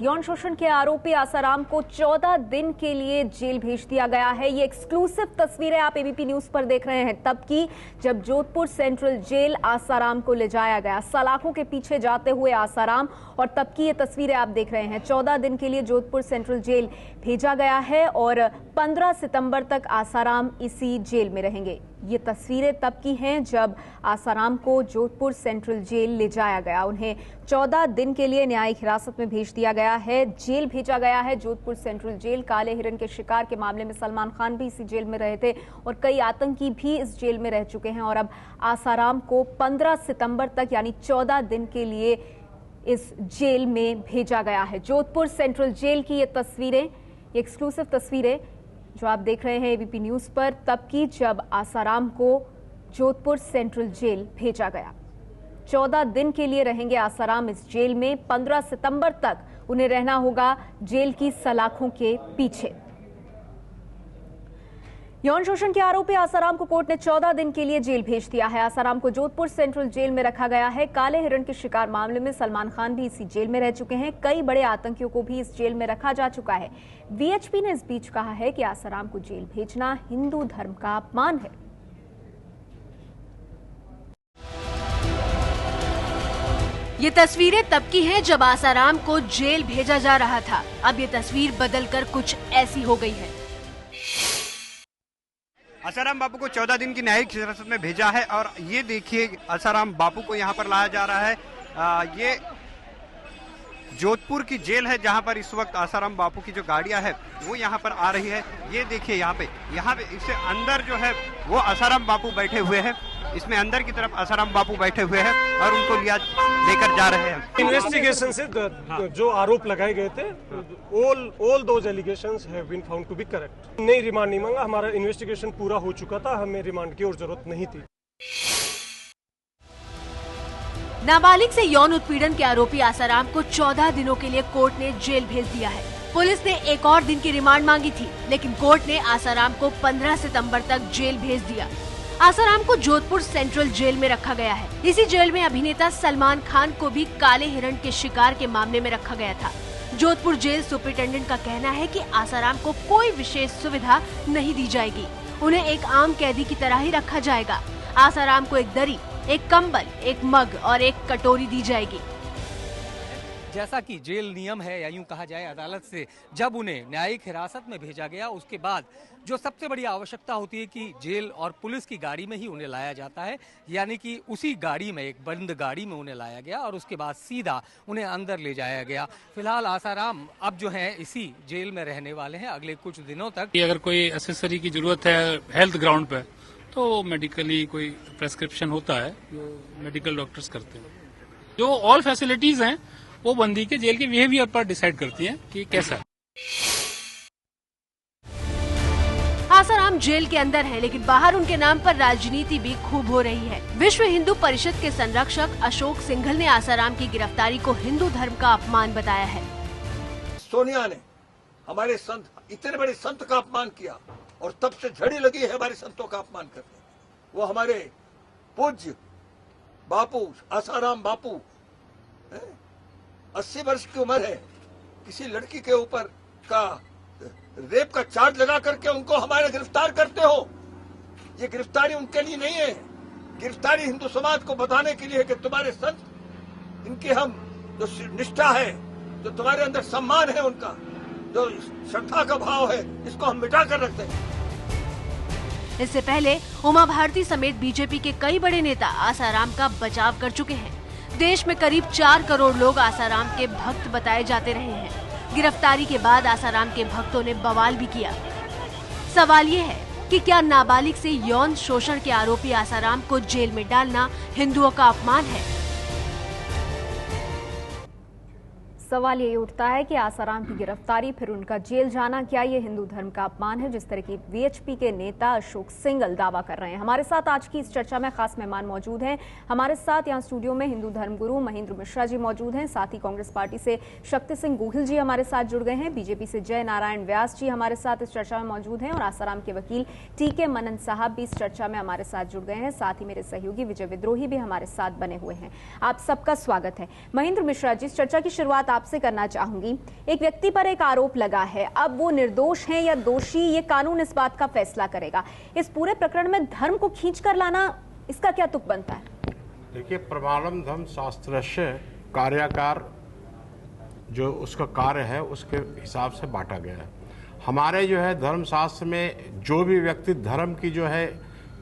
यौन शोषण के आरोपी आसाराम को 14 दिन के लिए जेल भेज दिया गया है। ये एक्सक्लूसिव तस्वीरें आप एबीपी न्यूज पर देख रहे हैं तब की जब जोधपुर सेंट्रल जेल आसाराम को ले जाया गया, सलाखों के पीछे जाते हुए आसाराम, और तब की ये तस्वीरें आप देख रहे हैं। 14 दिन के लिए जोधपुर सेंट्रल जेल भेजा गया है और 15 सितंबर तक आसाराम इसी जेल में रहेंगे। ये तस्वीरें तब की हैं जब आसाराम को जोधपुर सेंट्रल जेल ले जाया गया। उन्हें 14 दिन के लिए न्यायिक हिरासत में भेज दिया गया है, जेल भेजा गया है जोधपुर सेंट्रल जेल। काले हिरण के शिकार के मामले में सलमान खान भी इसी जेल में रहे थे और कई आतंकी भी इस जेल में रह चुके हैं और अब आसाराम को 15 सितंबर तक यानी 14 दिन के लिए इस जेल में भेजा गया है। जोधपुर सेंट्रल जेल की ये तस्वीरें, ये एक्सक्लूसिव तस्वीरें जो आप देख रहे हैं एबीपी न्यूज पर तब की जब आसाराम को जोधपुर सेंट्रल जेल भेजा गया। 14 दिन के लिए रहेंगे आसाराम इस जेल में। 15 सितंबर तक उन्हें रहना होगा जेल की सलाखों के पीछे। यौन शोषण के आरोपी आसाराम को कोर्ट ने 14 दिन के लिए जेल भेज दिया है। आसाराम को जोधपुर सेंट्रल जेल में रखा गया है। काले हिरण के शिकार मामले में सलमान खान भी इसी जेल में रह चुके हैं। कई बड़े आतंकियों को भी इस जेल में रखा जा चुका है। वीएचपी ने इस बीच कहा है कि आसाराम को जेल भेजना हिंदू धर्म का अपमान है। ये तस्वीरें तब की हैं जब आसाराम को जेल भेजा जा रहा था। अब ये तस्वीर बदलकर कुछ ऐसी हो गई है। आसाराम बापू को 14 दिन की न्यायिक हिरासत में भेजा है और ये देखिए आसाराम बापू को यहाँ पर लाया जा रहा है। ये जोधपुर की जेल है जहाँ पर इस वक्त आसाराम बापू की जो गाड़ियाँ है वो यहाँ पर आ रही है। ये देखिए यहाँ पे इससे अंदर जो है वो आसाराम बापू बैठे हुए हैं। इसमें अंदर की तरफ आसाराम बापू बैठे हुए हैं और उनको लेकर जा रहे हैं। इन्वेस्टिगेशन से जो आरोप लगाए गए थे, all those allegations have been found to be correct. नहीं, रिमांड नहीं मांगा, हमारा इन्वेस्टिगेशन पूरा हो चुका था, हमें रिमांड की और जरूरत नहीं थी। नाबालिग से यौन उत्पीड़न के आरोपी आसाराम को 14 दिनों के लिए कोर्ट ने जेल भेज दिया है। पुलिस ने एक और दिन की रिमांड मांगी थी, लेकिन कोर्ट ने आसाराम को 15 सितंबर तक जेल भेज दिया। आसाराम को जोधपुर सेंट्रल जेल में रखा गया है। इसी जेल में अभिनेता सलमान खान को भी काले हिरण के शिकार के मामले में रखा गया था। जोधपुर जेल सुपरिटेंडेंट का कहना है कि आसाराम को कोई विशेष सुविधा नहीं दी जाएगी, उन्हें एक आम कैदी की तरह ही रखा जाएगा। आसाराम को एक दरी, एक कंबल, एक मग और एक कटोरी दी जाएगी। जैसा कि जेल नियम है या यूं कहा जाए अदालत से जब उन्हें न्यायिक हिरासत में भेजा गया, उसके बाद जो सबसे बड़ी आवश्यकता होती है कि जेल और पुलिस की गाड़ी में ही उन्हें लाया जाता है, यानी कि उसी गाड़ी में, एक बंद गाड़ी में उन्हें लाया गया और उसके बाद सीधा उन्हें अंदर ले जाया गया। फिलहाल आसाराम अब जो है इसी जेल में रहने वाले हैं अगले कुछ दिनों तक। अगर कोई एसेसरी की जरूरत है हेल्थ ग्राउंड पे तो मेडिकली कोई प्रेस्क्रिप्शन होता है जो मेडिकल डॉक्टर्स करते हैं। जो ऑल फैसिलिटीज हैं वो बंदी के जेल के बिहेवियर पर डिसाइड करती हैं कि कैसा है। आसाराम जेल के अंदर है, लेकिन बाहर उनके नाम पर राजनीति भी खूब हो रही है। विश्व हिंदू परिषद के संरक्षक अशोक सिंघल ने आसाराम की गिरफ्तारी को हिंदू धर्म का अपमान बताया है। सोनिया ने हमारे संत, इतने बड़े संत का अपमान किया और तब से झड़ी लगी है हमारे संतों का अपमान करने। वो हमारे पूज्य बापू आसाराम बापू 80 वर्ष की उम्र है, किसी लड़की के ऊपर का रेप का चार्ज लगा करके उनको हमारे गिरफ्तार करते हो। ये गिरफ्तारी उनके लिए नहीं है, गिरफ्तारी हिंदू समाज को बताने के लिए है कि तुम्हारे संत, इनकी हम जो निष्ठा है, जो तुम्हारे अंदर सम्मान है, उनका जो श्रद्धा का भाव है, इसको हम मिटा कर रखते हैं। इससे पहले उमा भारती समेत बीजेपी के कई बड़े नेता आसाराम का बचाव कर चुके हैं। देश में करीब 4 करोड़ लोग आसाराम के भक्त बताए जाते रहे हैं। गिरफ्तारी के बाद आसाराम के भक्तों ने बवाल भी किया। सवाल ये है कि क्या नाबालिग से यौन शोषण के आरोपी आसाराम को जेल में डालना हिंदुओं का अपमान है? सवाल यही उठता है कि आसाराम की गिरफ्तारी फिर उनका जेल जाना, क्या ये हिंदू धर्म का अपमान है, जिस तरह की वीएचपी के नेता अशोक सिंघल दावा कर रहे हैं। हमारे साथ आज की इस चर्चा में खास मेहमान मौजूद हैं। हमारे साथ यहाँ स्टूडियो में हिंदू धर्म गुरु महेंद्र मिश्रा जी मौजूद हैं, साथ ही कांग्रेस पार्टी से शक्ति सिंह गोहिल जी हमारे साथ जुड़ गए हैं, बीजेपी से जय नारायण व्यास जी हमारे साथ इस चर्चा में मौजूद हैं और आसाराम के वकील टीके मनन साहब भी इस चर्चा में हमारे साथ जुड़ गए हैं। साथ ही मेरे सहयोगी विजय विद्रोही भी हमारे साथ बने हुए हैं। आप सबका स्वागत है। महेंद्र मिश्रा जी, इस चर्चा की शुरुआत आप आपसे करना चाहूंगी। एक व्यक्ति पर एक आरोप लगा है, अब वो निर्दोष है या दोषी, ये कानून इस बात का फैसला करेगा। इस पूरे प्रकरण में धर्म को खींच कर लाना, इसका क्या तुक बनता है? देखिए, प्रमाणम धर्म शास्त्रस्य कार्याकार जो उसका कार्य है उसके हिसाब से बांटा गया है। हमारे जो है धर्मशास्त्र में जो भी व्यक्ति धर्म की जो है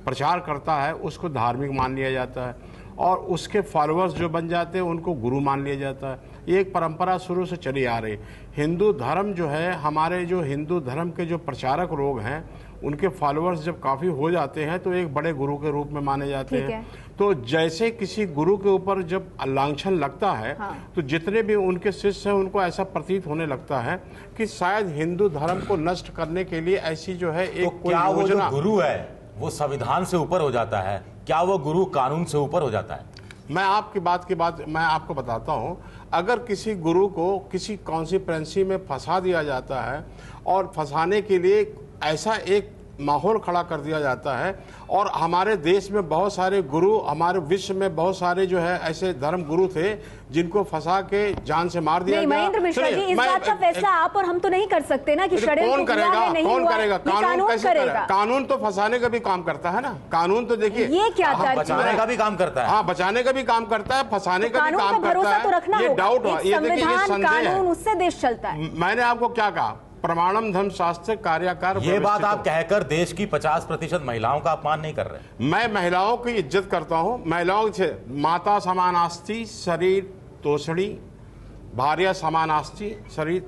प्रचार करता है उसको धार्मिक मान लिया जाता है, और उसके फॉलोअर्स जो बन जाते हैं उनको गुरु मान लिया जाता है। ये एक परंपरा शुरू से चली आ रही। हिंदू धर्म जो है, हमारे जो हिंदू धर्म के जो प्रचारक लोग हैं उनके फॉलोअर्स जब काफ़ी हो जाते हैं तो एक बड़े गुरु के रूप में माने जाते हैं। तो जैसे किसी गुरु के ऊपर जब लांछन लगता है, तो जितने भी उनके शिष्य हैं उनको ऐसा प्रतीत होने लगता है कि शायद हिंदू धर्म को नष्ट करने के लिए ऐसी जो है एक तो क्या वो जो गुरु है वो संविधान से ऊपर हो जाता है? क्या वो गुरु कानून से ऊपर हो जाता है? मैं आपकी बात की बात मैं आपको बताता हूं। अगर किसी गुरु को किसी कॉन्सिक्वेंसी में फंसा दिया जाता है और फंसाने के लिए ऐसा एक माहौल खड़ा कर दिया जाता है, और हमारे देश में बहुत सारे गुरु, हमारे विश्व में बहुत सारे जो है ऐसे धर्म गुरु थे जिनको फंसा के जान से मार दिया गया। महेंद्र मिश्रा जी, इस बात का फैसला आप और हम तो नहीं कर सकते ना कि कौन करेगा? कौन करेगा? कानून कैसे करेगा? कानून तो फंसाने का भी काम करता है ना। कानून तो देखिए, ये क्या बचाने का भी काम करता है। हाँ, बचाने का भी काम करता है, फंसाने का भी काम करता है। ये डाउट, ये देखिए, ये संदेह है, उससे देश चलता है। मैंने आपको क्या कहा? प्रमाणम धर्म शास्त्र कार्याकार। ये बात आप कहकर देश की 50% महिलाओं का अपमान नहीं कर रहे। मैं महिलाओं की इज्जत करता हूं। महिलाओं से माता समानास्ति शरीर तोषणी, भार्या समानास्ति शरीर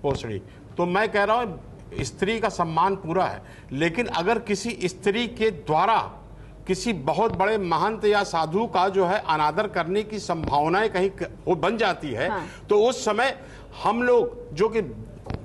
पोषणी। तो मैं कह रहा हूं स्त्री का सम्मान पूरा है, लेकिन अगर किसी स्त्री के द्वारा किसी बहुत बड़े महंत या साधु का जो है अनादर करने की संभावनाएं कहीं बन जाती है, तो उस समय हम लोग जो कि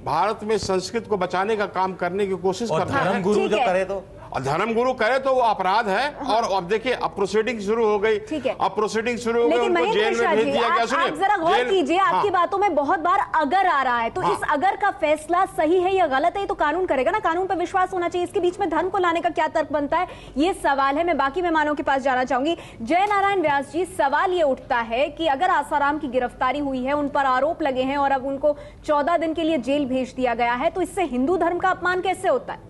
भारत में संस्कृत को बचाने का काम करने की कोशिश करते हैं। धर्म गुरु जब करे तो, धर्म गुरु करे तो वो अपराध है। और अब देखिए, अब प्रोसीडिंग शुरू हो गई। अब प्रोसीडिंग शुरू हो गई, उनको जेल में भेज दिया गया। आप जरा गौर कीजिए, आपकी बातों में बहुत बार अगर आ रहा है, तो इस अगर का फैसला सही है या गलत है तो कानून करेगा ना। कानून पर विश्वास होना चाहिए। इसके बीच में धर्म को लाने का क्या तर्क बनता है, ये सवाल है। मैं बाकी मेहमानों के पास जाना चाहूंगी। जय नारायण व्यास जी, सवाल ये उठता है कि अगर आसाराम की गिरफ्तारी हुई है, उन पर आरोप लगे हैं और अब उनको 14 दिन के लिए जेल भेज दिया गया है, तो इससे हिंदू धर्म का अपमान कैसे होता है?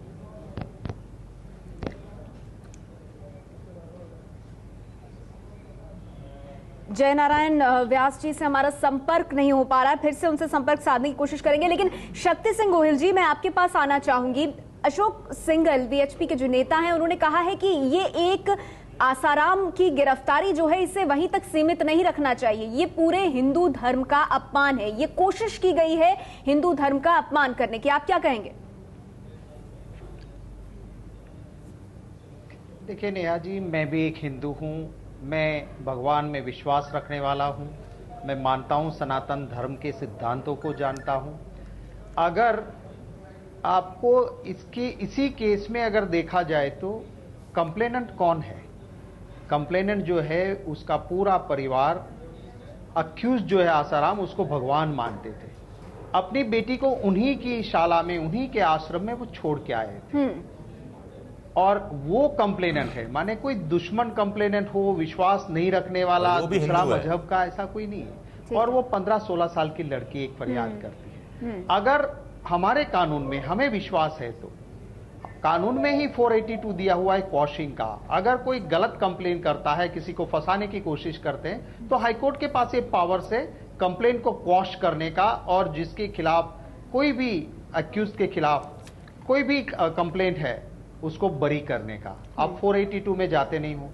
जय नारायण व्यास जी से हमारा संपर्क नहीं हो पा रहा है, फिर से उनसे संपर्क साधने की कोशिश करेंगे। लेकिन शक्ति सिंह गोहिल जी, मैं आपके पास आना चाहूंगी। अशोक सिंघल वीएचपी के जो नेता हैं, उन्होंने कहा है कि ये एक आसाराम की गिरफ्तारी जो है इसे वहीं तक सीमित नहीं रखना चाहिए, ये पूरे हिंदू धर्म का अपमान है, ये कोशिश की गई है हिंदू धर्म का अपमान करने की। आप क्या कहेंगे? देखिए नेहा जी, मैं भी एक हिंदू हूं, मैं भगवान में विश्वास रखने वाला हूं, मैं मानता हूं, सनातन धर्म के सिद्धांतों को जानता हूं। अगर आपको इसी केस में अगर देखा जाए तो कंप्लेनेंट कौन है? कंप्लेनेंट जो है उसका पूरा परिवार, अक्यूज जो है आसाराम, उसको भगवान मानते थे। अपनी बेटी को उन्हीं की शाला में, उन्हीं के आश्रम में वो छोड़ के आए थे। और वो कंप्लेनेंट है, माने कोई दुश्मन कंप्लेनेंट हो, विश्वास नहीं रखने वाला, दूसरा मजहब का, ऐसा कोई नहीं है। और वो 15-16 साल की लड़की एक फरियाद करती है। अगर हमारे कानून में हमें विश्वास है तो कानून में ही 482 दिया हुआ है क्वॉशिंग का। अगर कोई गलत कंप्लेन करता है, किसी को फंसाने की कोशिश करते हैं, तो हाईकोर्ट के पास ये पावर से कंप्लेन को क्वॉश करने का, और जिसके खिलाफ कोई भी अक्यूज के खिलाफ कोई भी कंप्लेंट है उसको बरी करने का। आप 482 में जाते नहीं हो।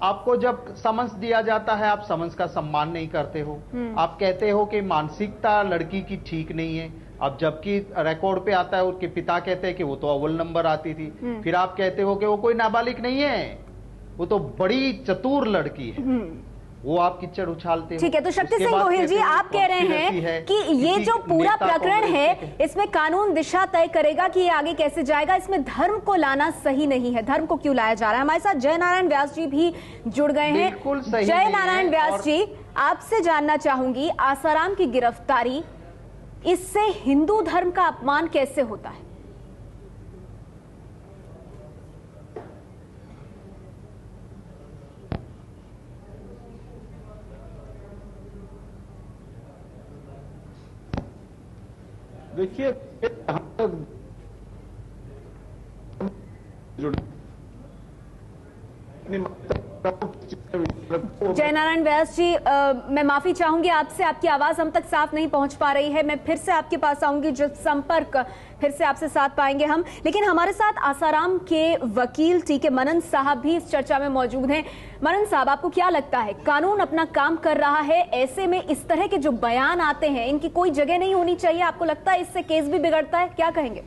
आपको जब समन्स दिया जाता है, आप समन्स का सम्मान नहीं करते हो। आप कहते हो कि मानसिकता लड़की की ठीक नहीं है। अब जबकि रिकॉर्ड पे आता है, उसके पिता कहते हैं कि वो तो अव्वल नंबर आती थी। फिर आप कहते हो कि वो कोई नाबालिग नहीं है, वो तो बड़ी चतुर लड़की है, वो आप कीचड़ उछालते हो। ठीक है, तो शक्ति सिंह गोहिल जी, आप कह रहे हैं कि ये जो पूरा प्रकरण है इसमें कानून दिशा तय करेगा कि ये आगे कैसे जाएगा, इसमें धर्म को लाना सही नहीं है। धर्म को क्यों लाया जा रहा है? हमारे साथ जय नारायण व्यास जी भी जुड़ गए हैं। जय नारायण व्यास जी, आपसे जानना चाहूंगी, आसाराम की गिरफ्तारी, इससे हिंदू धर्म का अपमान कैसे होता है? देखिए जयनारायण व्यास जी, मैं माफी चाहूंगी आपसे, आपकी आवाज हम तक साफ नहीं पहुंच पा रही है। मैं फिर से आपके पास आऊंगी जब संपर्क फिर से आपसे साथ पाएंगे हम। लेकिन हमारे साथ आसाराम के वकील टी.के. मनन साहब भी इस चर्चा में मौजूद हैं। मनन साहब, आपको क्या लगता है, कानून अपना काम कर रहा है, ऐसे में इस तरह के जो बयान आते हैं इनकी कोई जगह नहीं होनी चाहिए? आपको लगता है इससे केस भी बिगड़ता है? क्या कहेंगे?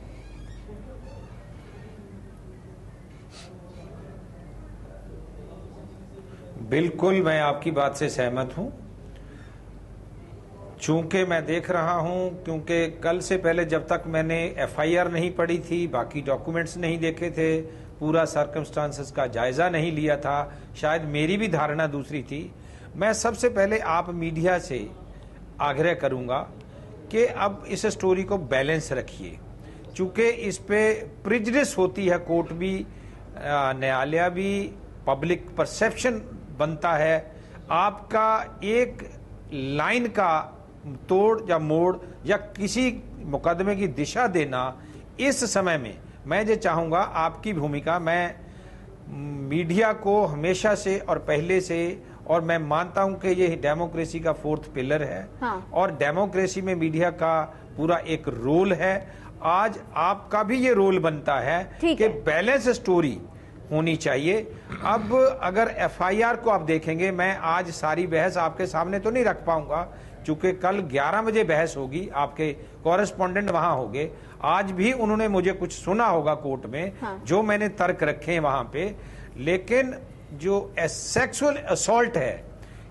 बिल्कुल, मैं आपकी बात से सहमत हूं। चूंकि मैं देख रहा हूं, क्योंकि कल से पहले जब तक मैंने एफआईआर नहीं पढ़ी थी, बाकी डॉक्यूमेंट्स नहीं देखे थे, पूरा सर्कमस्टांसेस का जायजा नहीं लिया था, शायद मेरी भी धारणा दूसरी थी। मैं सबसे पहले आप मीडिया से आग्रह करूंगा कि अब इस स्टोरी को बैलेंस रखिए, चूंकि इस पे प्रिजुडिस होती है, कोर्ट भी, न्यायालय भी, पब्लिक परसेप्शन बनता है। आपका एक लाइन का तोड़ या मोड़ या किसी मुकदमे की दिशा देना इस समय में, मैं जो चाहूंगा आपकी भूमिका, मैं मीडिया को हमेशा से और पहले से, और मैं मानता हूं कि ये डेमोक्रेसी का फोर्थ पिलर है। हाँ। और डेमोक्रेसी में मीडिया का पूरा एक रोल है। आज आपका भी ये रोल बनता है कि बैलेंस स्टोरी होनी चाहिए। अब अगर एफआईआर को आप देखेंगे, मैं आज सारी बहस आपके सामने तो नहीं रख पाऊंगा, चूंकि कल 11 बजे बहस होगी, आपके कॉरेस्पॉन्डेंट वहां होंगे। आज भी उन्होंने मुझे कुछ सुना होगा कोर्ट में। हाँ। जो मैंने तर्क रखे हैं वहां पे, लेकिन जो सेक्सुअल असॉल्ट है,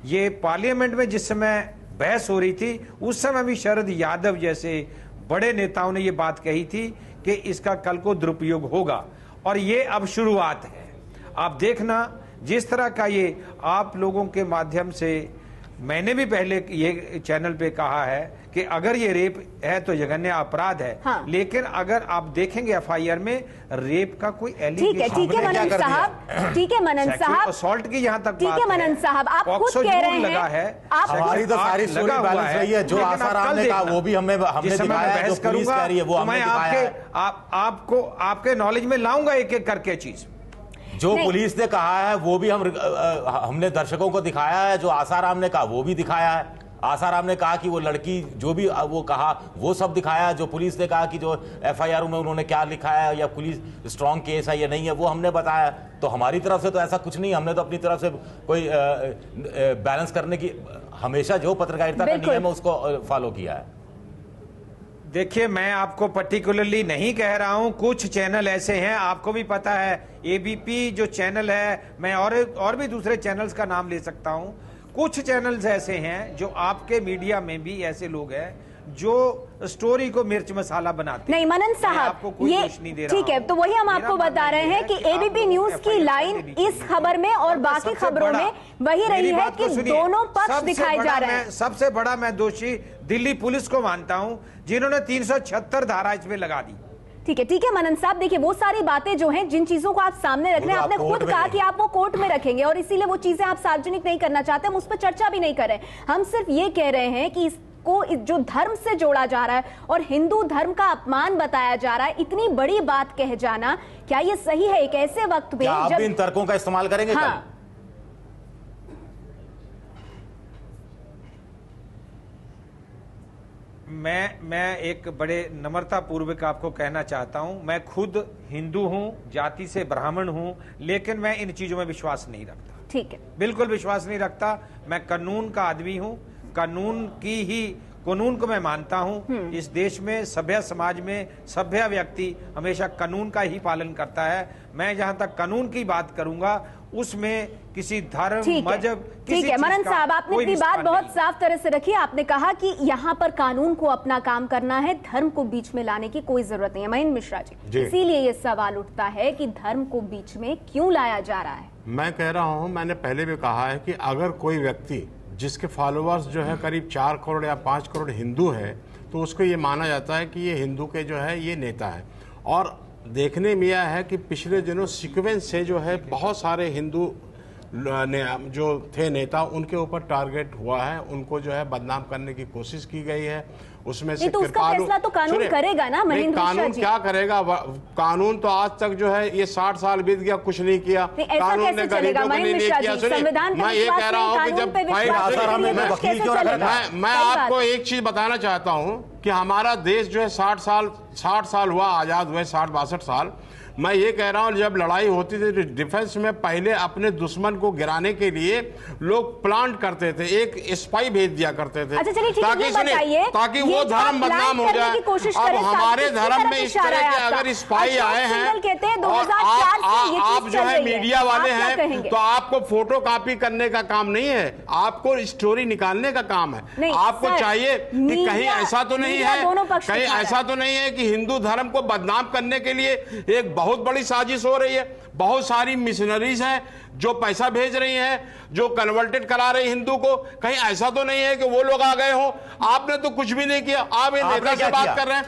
ये पार्लियामेंट में जिस समय बहस हो रही थी, उस समय भी शरद यादव जैसे बड़े नेताओं ने ये बात कही थी कि इसका कल को दुरुपयोग होगा, और ये अब शुरुआत है। आप देखना जिस तरह का ये आप लोगों के माध्यम से, मैंने भी पहले ये चैनल पे कहा है कि अगर ये रेप है तो जघन्य अपराध है। हाँ। लेकिन अगर आप देखेंगे एफआईआर में रेप का कोई एलिगेशन, ठीक है मनन साहब, ठीक है मनन साहब, असॉल्ट की यहाँ तक, ठीक है मनन साहब, आप खुद कह रहे हैं, लगा है, हमारी तो सारी स्टोरी बैलेंस रही है। जो आसाराम ने कहा वो भी हमने दिखाया है, जो पुलिस कह रही है वो हमने दिखाया है। आपको आपके नॉलेज में लाऊंगा एक एक करके चीज। जो पुलिस ने कहा है वो भी हमने दर्शकों को दिखाया है, जो आसाराम ने कहा वो भी दिखाया है। आसाराम ने कहा कि वो लड़की जो भी वो कहा वो सब दिखाया है। जो पुलिस ने कहा कि जो एफआईआर में उन्होंने क्या लिखा है या पुलिस स्ट्रांग केस है या नहीं है, वो हमने बताया। तो हमारी तरफ से तो ऐसा कुछ नहीं, हमने तो अपनी तरफ से कोई बैलेंस करने की हमेशा जो पत्रकारिता का नियम है उसको फॉलो किया है। देखिए, मैं आपको पर्टिकुलरली नहीं कह रहा हूं, कुछ चैनल ऐसे हैं, आपको भी पता है, एबीपी जो चैनल है, मैं और भी दूसरे चैनल्स का नाम ले सकता हूं। कुछ चैनल्स ऐसे हैं जो आपके मीडिया में भी ऐसे लोग हैं जो स्टोरी को मिर्च मसाला बनाते हैं। नहीं मनन साहब, ये ठीक है, तो वही हम आपको बता रहे हैं कि एबीपी न्यूज की लाइन इस खबर में और बाकी खबरों में वही रही है कि दोनों पक्ष दिखाए जा रहे हैं। सबसे बड़ा मैं दोषी दिल्ली पुलिस को मानता हूं, जिन्होंने 376 धारा इसमें लगा दी। ठीक है मनन साहब, देखिए वो सारी बातें जो हैं, जिन चीजों को आप सामने रख रहे हैं, आपने खुद कहा कि आप वो कोर्ट में रखेंगे और इसीलिए वो चीजें आप सार्वजनिक नहीं करना चाहते, हम उस पर चर्चा भी नहीं कर रहे। हम सिर्फ ये कह रहे हैं कि को जो धर्म से जोड़ा जा रहा है और हिंदू धर्म का अपमान बताया जा रहा है, इतनी बड़ी बात कह जाना, क्या ये सही है एक ऐसे वक्त पे जब इन तर्कों का इस्तेमाल करेंगे? हाँ। मैं एक बड़े नम्रता पूर्वक आपको कहना चाहता हूं, मैं खुद हिंदू हूं, जाति से ब्राह्मण हूं, लेकिन मैं इन चीजों में विश्वास नहीं रखता। ठीक है, बिल्कुल विश्वास नहीं रखता। मैं कानून का आदमी हूं, कानून को मैं मानता हूं। इस देश में, सभ्य समाज में सभ्य व्यक्ति हमेशा कानून का ही पालन करता है। मैं जहां तक कानून की बात करूंगा, उसमें किसी धर्म, मजहब, ठीक है मनन साहब, आपने अपनी बात बहुत साफ तरह से रखी। आपने कहा कि यहाँ पर कानून को अपना काम करना है, धर्म को बीच में लाने की कोई जरूरत नहीं है। महेंद्र मिश्रा जी, इसीलिए ये सवाल उठता है कि धर्म को बीच में क्यों लाया जा रहा है? मैं कह रहा हूं, मैंने पहले भी कहा है कि अगर कोई व्यक्ति जिसके फॉलोअर्स जो है करीब 4 करोड़ या 5 करोड़ हिंदू है, तो उसको ये माना जाता है कि ये हिंदू के जो है ये नेता है। और देखने में यह है कि पिछले दिनों सीक्वेंस से जो है बहुत सारे हिंदू जो थे नेता, उनके ऊपर टारगेट हुआ है, उनको जो है बदनाम करने की कोशिश की गई है। उसमें से तो उसका फैसला तो कानून करेगा ना महेंद्र मिश्रा जी। कानून क्या करेगा? कानून तो आज तक जो है ये 60 साल बीत गया, कुछ नहीं किया। कानून ने गरीबों को नहीं किया। मैं ये कह रहा हूँ कि जब मैं आपको एक चीज बताना चाहता हूँ कि हमारा देश जो है 60 साल हुआ आजाद हुए, 60-62 साल। मैं ये कह रहा हूँ जब लड़ाई होती थी डिफेंस में पहले अपने दुश्मन को गिराने के लिए लोग प्लांट करते थे, एक स्पाई भेज दिया करते थे। अच्छा चलिए ठीक है, ताकि वो धर्म बदनाम हो जाए। अब हमारे धर्म में इस तरह के अगर स्पाई आए हैं और आप जो है मीडिया वाले हैं तो आपको फोटो कॉपी करने का काम नहीं है, आपको स्टोरी निकालने का काम है। आपको चाहिए कि कहीं ऐसा तो नहीं है, कहीं ऐसा तो नहीं है कि हिंदू धर्म को बदनाम करने के लिए एक बहुत बड़ी साजिश हो रही है। बहुत सारी मिशनरीज हैं जो पैसा भेज रही हैं, जो कन्वर्टेड करा रही हिंदू को। कहीं ऐसा तो नहीं है कि वो लोग आ गए हो। आपने तो कुछ भी नहीं किया। आप नेता से बात कर रहे हैं।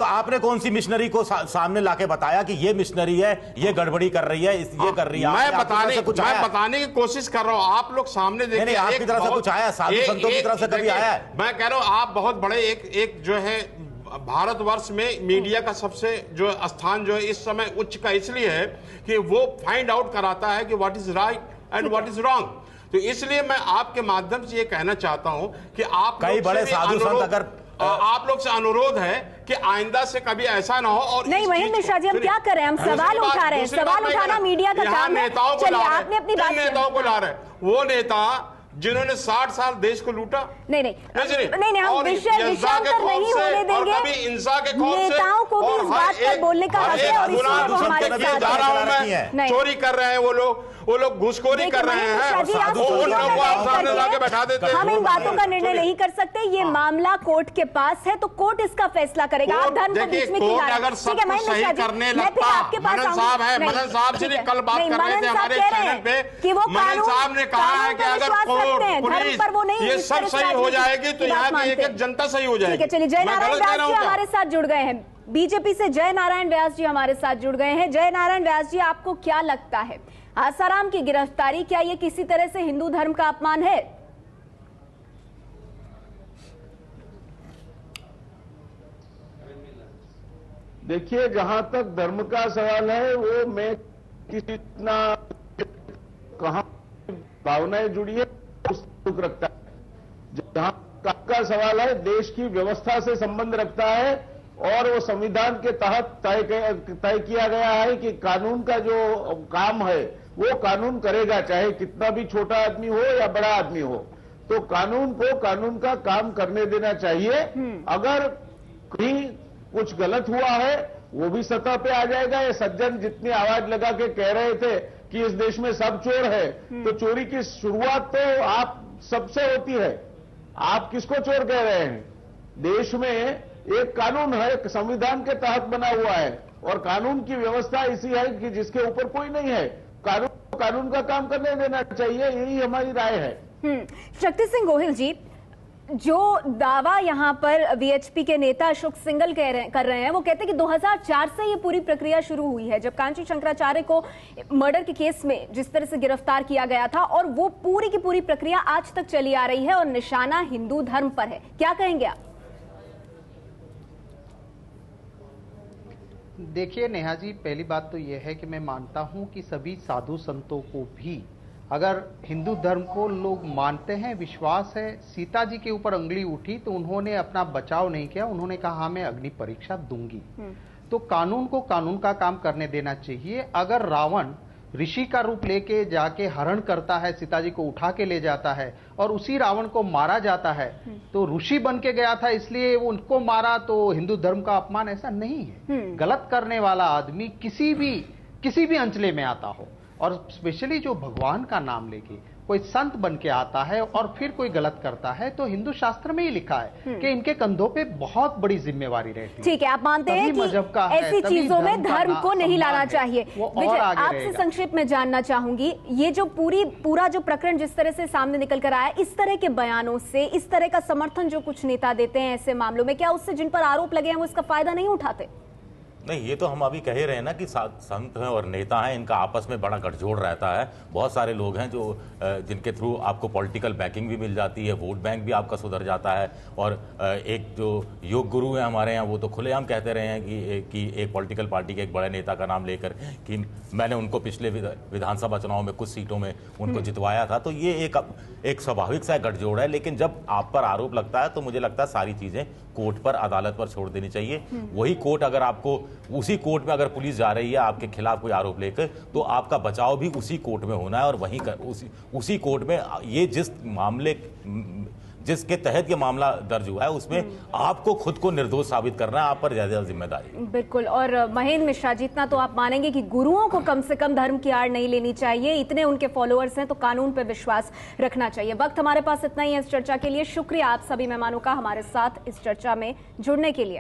आपने कौन सी मिशनरी को सामने लाके बताया कि ये मिशनरी है, ये गड़बड़ी कर रही है, ये कर रही है? मैं बताने की कोशिश कर रहा हूं। आप लोग सामने देखिए, आपकी तरफ से कुछ आया? साधु संतों की तरफ से कभी आया है? मैं कह रहा हूं आप बहुत बड़े एक जो है भारतवर्ष में मीडिया का सबसे जो स्थान जो है इस समय उच्च का इसलिए है कि वो फाइंड आउट कराता है कि what is right and what is wrong. तो इसलिए मैं आपके माध्यम से ये कहना चाहता हूं कि आप कई बड़े साधु संत अगर आप लोग से अनुरोध है कि आइंदा से कभी ऐसा ना हो। और नहीं महेंद्र मिश्रा जी, हम क्या कर रहे हैं? हम सवाल उठा रहे हैं। सवाल उठाना मीडिया का काम है। चलिए आपने अपनी बात, नेताओं को ला रहे हैं, वो नेता जिन्होंने 60 साल देश को लूटा। नहीं, हम विषयांतर नहीं होने देंगे। नेताओं को भी इस बात पर बोलने का हक है और इसलिए वो हमारे साथ जा रहा हूं मैं। चोरी कर रहे हैं वो लोग घुसखोरी कर रहे हैं। हम इन बातों का निर्णय नहीं कर सकते। ये मामला कोर्ट के पास है तो कोर्ट इसका फैसला करेगा। आप धर्म को बीच में क्यों ला रहे हैं? ठीक है महेंद्र मिश्रा जी, मैं फिर आपके पास आऊंगी। मदन साहब से कल बात कर रहे थे हमारे चैनल पे कि वो मदन साहब ने कहा है कि अगर कोर्ट पुलिस ये सब सही हो जाएगी तो यहाँ की एक जनता सही हो जाएगी। ठीक है चलिए, जय नारायण व्यास जी हमारे साथ जुड़ गए हैं। बीजेपी से जय नारायण व्यास जी हमारे साथ जुड़ गए हैं। जय नारायण व्यास जी, आपको क्या लगता है आसाराम की गिरफ्तारी क्या ये किसी तरह से हिंदू धर्म का अपमान है? देखिए, जहां तक धर्म का सवाल है वो मैं किसी इतना कहां भावनाएं जुड़ी है उस दुख रखता है। जहां का सवाल है देश की व्यवस्था से संबंध रखता है और वो संविधान के तहत तय किया गया है कि कानून का जो काम है वो कानून करेगा, चाहे कितना भी छोटा आदमी हो या बड़ा आदमी हो। तो कानून को कानून का काम करने देना चाहिए। अगर कहीं कुछ गलत हुआ है वो भी सतह पे आ जाएगा। ये सज्जन जितनी आवाज लगा के कह रहे थे कि इस देश में सब चोर है, तो चोरी की शुरुआत तो आप सबसे होती है। आप किसको चोर कह रहे हैं? देश में एक कानून है, संविधान के तहत बना हुआ है और कानून की व्यवस्था ऐसी है कि जिसके ऊपर कोई नहीं है। कानून का काम करने देना चाहिए, यही हमारी राय है। शक्ति सिंह गोहिल जी, जो दावा यहाँ पर वीएचपी के नेता अशोक सिंघल कर रहे हैं, वो कहते हैं कि 2004 से ये पूरी प्रक्रिया शुरू हुई है, जब कांची शंकराचार्य को मर्डर के केस में जिस तरह से गिरफ्तार किया गया था, और वो पूरी की पूरी प्रक्रिया आज तक चली आ रही है और निशाना हिंदू धर्म पर है। क्या कहेंगे आप? देखिए नेहा जी, पहली बात तो यह है कि मैं मानता हूं कि सभी साधु संतों को भी, अगर हिंदू धर्म को लोग मानते हैं, विश्वास है, सीता जी के ऊपर उंगली उठी तो उन्होंने अपना बचाव नहीं किया, उन्होंने कहा मैं अग्नि परीक्षा दूंगी। तो कानून को कानून का काम करने देना चाहिए। अगर रावण ऋषि का रूप लेके जाके हरण करता है, सीता जी को उठा के ले जाता है और उसी रावण को मारा जाता है, तो ऋषि बन के गया था इसलिए उनको मारा तो हिंदू धर्म का अपमान? ऐसा नहीं है। गलत करने वाला आदमी किसी भी अंचले में आता हो, और स्पेशली जो भगवान का नाम लेके कोई संत बन के आता है और फिर कोई गलत करता है, तो हिंदू शास्त्र में ही लिखा है कि इनके कंधों पे बहुत बड़ी जिम्मेवारी रहती है। ठीक है, आप मानते हैं कि ऐसी चीजों में धर्म को नहीं लाना चाहिए। विजय, आपसे संक्षिप्त में जानना चाहूंगी, ये जो पूरा जो प्रकरण जिस तरह से सामने निकल कर आया, इस तरह के बयानों से, इस तरह का समर्थन जो कुछ नेता देते हैं ऐसे मामलों में, क्या उससे जिन पर आरोप लगे हैं वो इसका फायदा नहीं उठाते? नहीं, ये तो हम अभी कह रहे हैं ना कि संत हैं और नेता हैं, इनका आपस में बड़ा गठजोड़ रहता है। बहुत सारे लोग हैं जो जिनके थ्रू आपको पॉलिटिकल बैकिंग भी मिल जाती है, वोट बैंक भी आपका सुधर जाता है। और एक जो योग गुरु हैं हमारे यहाँ, वो तो खुलेआम कहते रहे हैं कि एक पॉलिटिकल पार्टी के एक बड़े नेता का नाम लेकर कि मैंने उनको पिछले विधानसभा चुनाव में कुछ सीटों में उनको जितवाया था। तो ये एक स्वाभाविक सा गठजोड़ है। लेकिन जब आप पर आरोप लगता है तो मुझे लगता है सारी चीजें कोर्ट पर, अदालत पर छोड़ देनी चाहिए। वही कोर्ट, अगर आपको उसी कोर्ट में अगर पुलिस जा रही है आपके खिलाफ कोई आरोप लेकर, तो आपका बचाव भी उसी कोर्ट में होना है। और वहीं उसी कोर्ट में ये जिसके तहत ये मामला दर्ज हुआ है उसमें आपको खुद को निर्दोष साबित करना है, आप पर ज्यादा जिम्मेदारी। बिल्कुल। और महेंद्र मिश्रा जी, इतना तो आप मानेंगे कि गुरुओं को कम से कम धर्म की आड़ नहीं लेनी चाहिए, इतने उनके फॉलोअर्स हैं तो कानून पर विश्वास रखना चाहिए। वक्त हमारे पास इतना ही है इस चर्चा के लिए। शुक्रिया आप सभी मेहमानों का हमारे साथ इस चर्चा में जुड़ने के लिए।